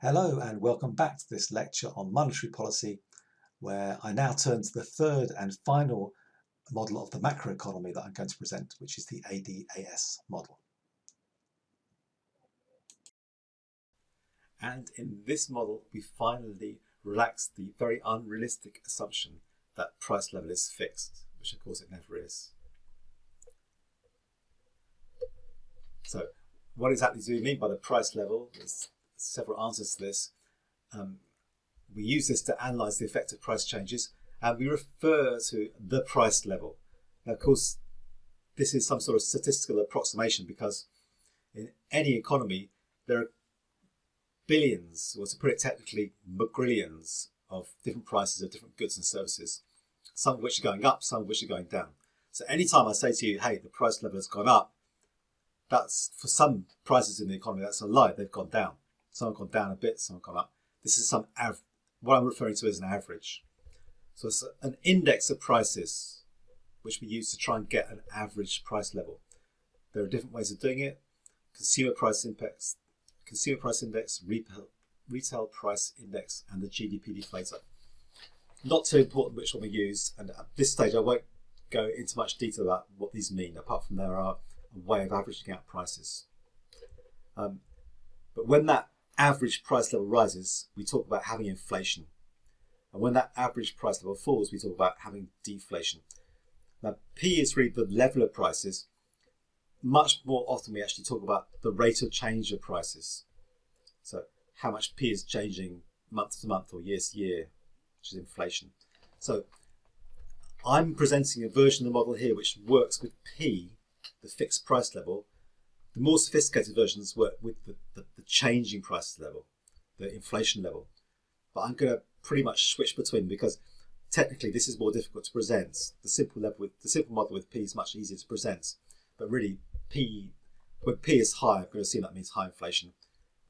Hello and welcome back to this lecture on monetary policy, where I now turn to the third and final model of the macroeconomy that I'm going to present, which is the ADAS model. And in this model, we finally relax the very unrealistic assumption that price level is fixed, which of course it never is. So what exactly do we mean by the price level? There's several answers to this. We use this to analyze the effect of price changes, and we refer to the price level. Now, of course, this is some sort of statistical approximation because in any economy, there are billions, or to put it technically, magrillions of different prices of different goods and services, some of which are going up, some of which are going down. So anytime I say to you, hey, the price level has gone up, that's, for some prices in the economy, that's a lie, they've gone down. Some have gone down a bit, some have gone up. This is what I'm referring to as an average. So it's an index of prices, which we use to try and get an average price level. There are different ways of doing it. Consumer price index, retail price index, and the GDP deflator. Not too important which one we use, and at this stage I won't go into much detail about what these mean, apart from there are a way of averaging out prices. But when that average price level rises, we talk about having inflation. And when that average price level falls, we talk about having deflation. Now, P is really the level of prices. Much more often, we actually talk about the rate of change of prices. So how much P is changing month to month or year to year, which is inflation. So I'm presenting a version of the model here which works with P, the fixed price level. The more sophisticated versions work with the changing price level, the inflation level. But I'm going to pretty much switch between, because technically this is more difficult to present. The simple model with P is much easier to present. But really, when P is high, I'm going to assume that means high inflation.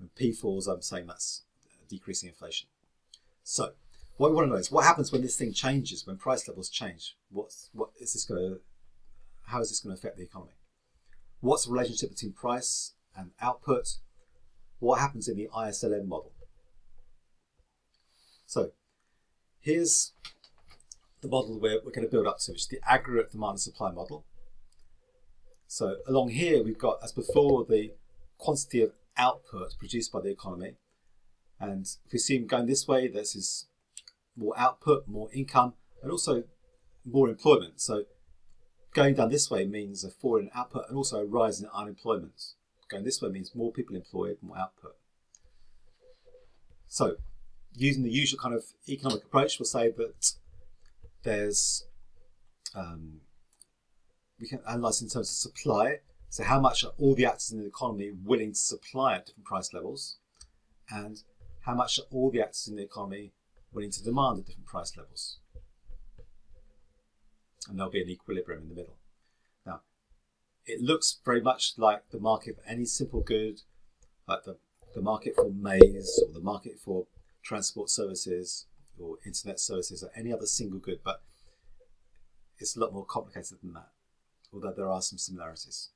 When P falls, I'm saying that's decreasing inflation. So what we want to know is what happens when this thing changes, when price levels change. How is this going to affect the economy? What's the relationship between price and output? What happens in the ISLM model? So here's the model we're going to build up to, which is the aggregate demand and supply model. So along here, we've got, as before, the quantity of output produced by the economy. And if we see them going this way, this is more output, more income, and also more employment. So going down this way means a fall in output and also a rise in unemployment. Going this way means more people employed, more output. So using the usual kind of economic approach, we'll say that there's, we can analyse in terms of supply. So how much are all the actors in the economy willing to supply at different price levels? And how much are all the actors in the economy willing to demand at different price levels? And there'll be an equilibrium in the middle. Now, it looks very much like the market for any simple good, like the market for maize, or the market for transport services, or internet services, or any other single good, but it's a lot more complicated than that, although there are some similarities.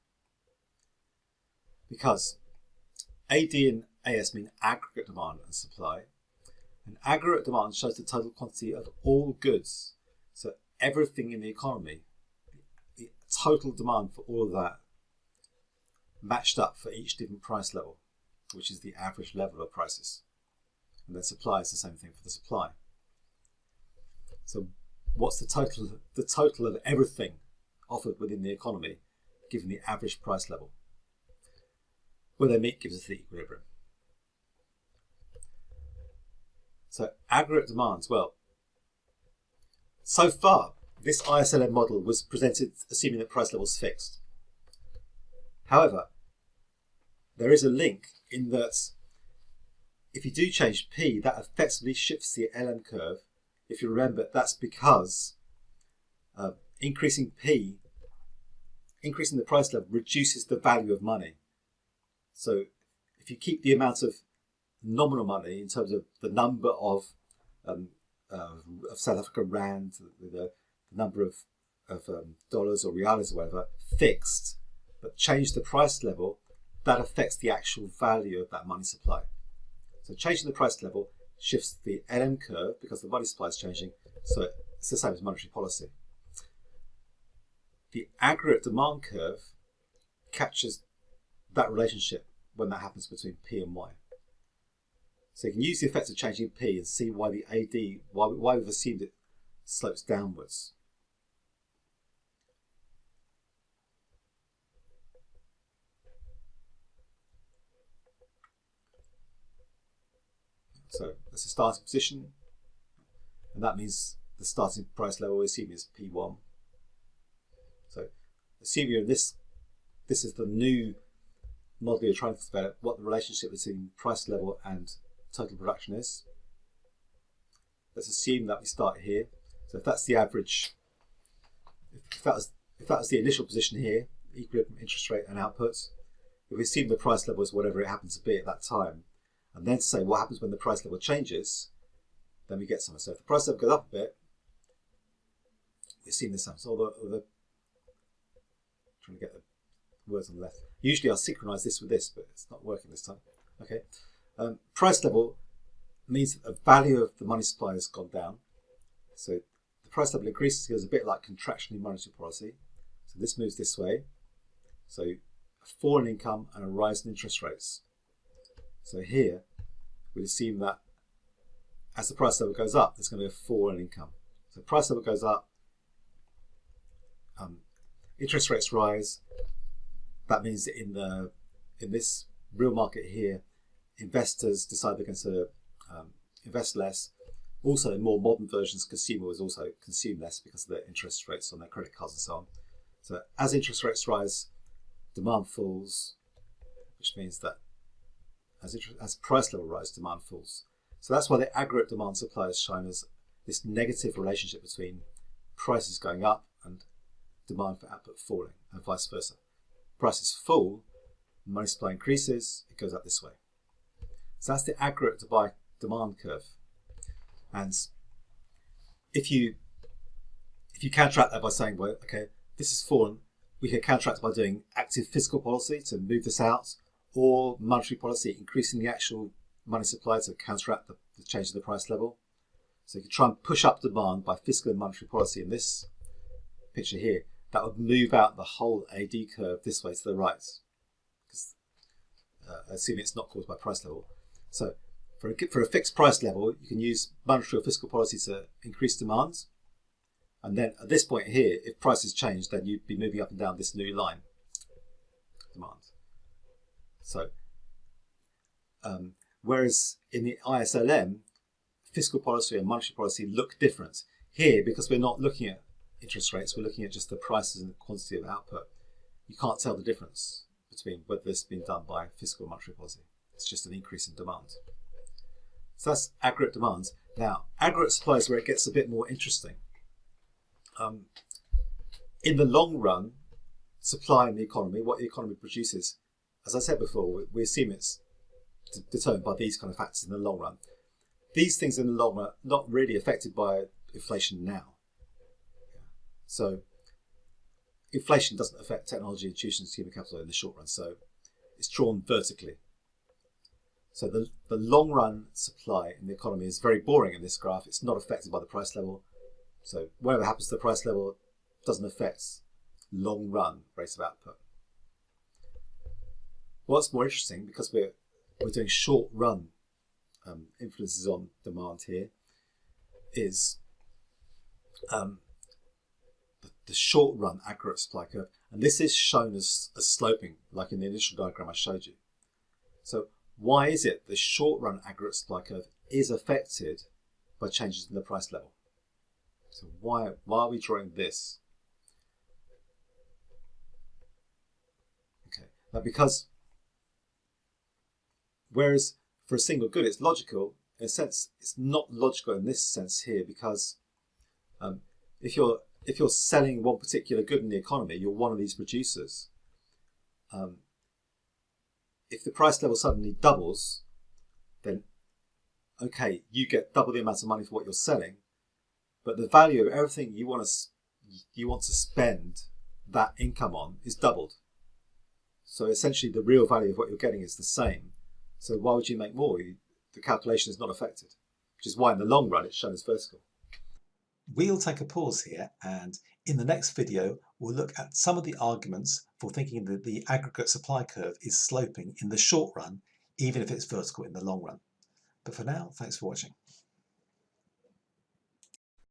Because AD and AS mean aggregate demand and supply, and aggregate demand shows the total quantity of all goods. So everything in the economy, the total demand for all of that, matched up for each different price level, which is the average level of prices. And then supply is the same thing for the supply. So what's the total of everything offered within the economy, given the average price level? Where they meet gives us the equilibrium. So aggregate demands, well, so far, this ISLM model was presented assuming that price level is fixed. However, there is a link in that if you do change P, that effectively shifts the LM curve. If you remember, that's because increasing P, increasing the price level, reduces the value of money. So if you keep the amount of nominal money in terms of the number of South African rand, the number of dollars or reals or whatever, fixed, but change the price level, that affects the actual value of that money supply. So changing the price level shifts the LM curve because the money supply is changing. So it's the same as monetary policy. The aggregate demand curve captures that relationship when that happens between P and Y. So you can use the effect of changing P and see why the AD, why we've assumed it slopes downwards. So that's a starting position, and that means the starting price level we assume is P1. So assume you're in this is the new model you're trying to develop, what the relationship between price level and total production is. Let's assume that we start here. So if that's the average, if that was the initial position here, equilibrium interest rate and output, if we assume the price level is whatever it happens to be at that time, and then say what happens when the price level changes, then we get somewhere. So if the price level goes up a bit, we assume this happens. Trying to get the words on the left. Usually I'll synchronize this with this, but it's not working this time. Okay. Price level means that the value of the money supply has gone down. So the price level increases, goes a bit like contraction in monetary policy. So this moves this way. So a fall in income and a rise in interest rates. So here we'd assume that as the price level goes up, there's going to be a fall in income. So price level goes up, interest rates rise. That means that in this real market here, investors decide they're going to invest less. Also, in more modern versions, consumers also consume less because of the interest rates on their credit cards and so on. So as interest rates rise, demand falls, which means that as price level rises, demand falls. So that's why the aggregate demand supply is shown as this negative relationship between prices going up and demand for output falling, and vice versa. Prices fall, money supply increases, it goes up this way. So that's the aggregate demand curve. And if you counteract that by saying, well, okay, this has fallen, we can counteract it by doing active fiscal policy to move this out, or monetary policy, increasing the actual money supply to counteract the change in the price level. So you can try and push up demand by fiscal and monetary policy in this picture here. That would move out the whole AD curve this way to the right, because assuming it's not caused by price level. So for a fixed price level, you can use monetary or fiscal policy to increase demand. And then at this point here, if prices change, then you'd be moving up and down this new line, demand. So, whereas in the ISLM, fiscal policy and monetary policy look different. Here, because we're not looking at interest rates, we're looking at just the prices and the quantity of output. You can't tell the difference between whether this has been done by fiscal or monetary policy. It's just an increase in demand. So that's aggregate demand. Now, aggregate supply is where it gets a bit more interesting. In the long run, supply in the economy, what the economy produces, as I said before, we assume it's determined by these kind of factors in the long run. These things in the long run are not really affected by inflation now. So inflation doesn't affect technology, institutions, human capital in the short run, so it's drawn vertically. So the long run supply in the economy is very boring in this graph. It's not affected by the price level. So whatever happens to the price level doesn't affect long run rate of output. What's more interesting, because we're doing short run influences on demand here, is the short run aggregate supply curve. And this is shown as sloping, like in the initial diagram I showed you. So why is it the short run aggregate supply curve is affected by changes in the price level? So why are we drawing this? Okay, now because whereas for a single good it's logical, in a sense it's not logical in this sense here, because if you're selling one particular good in the economy, you're one of these producers. If the price level suddenly doubles, then okay, you get double the amount of money for what you're selling, but the value of everything you want to spend that income on is doubled. So essentially the real value of what you're getting is the same. So why would you make more? the calculation is not affected, which is why in the long run it's shown as vertical. We'll take a pause here, and in the next video we'll look at some of the arguments for thinking that the aggregate supply curve is sloping in the short run, even if it's vertical in the long run. But for now, thanks for watching.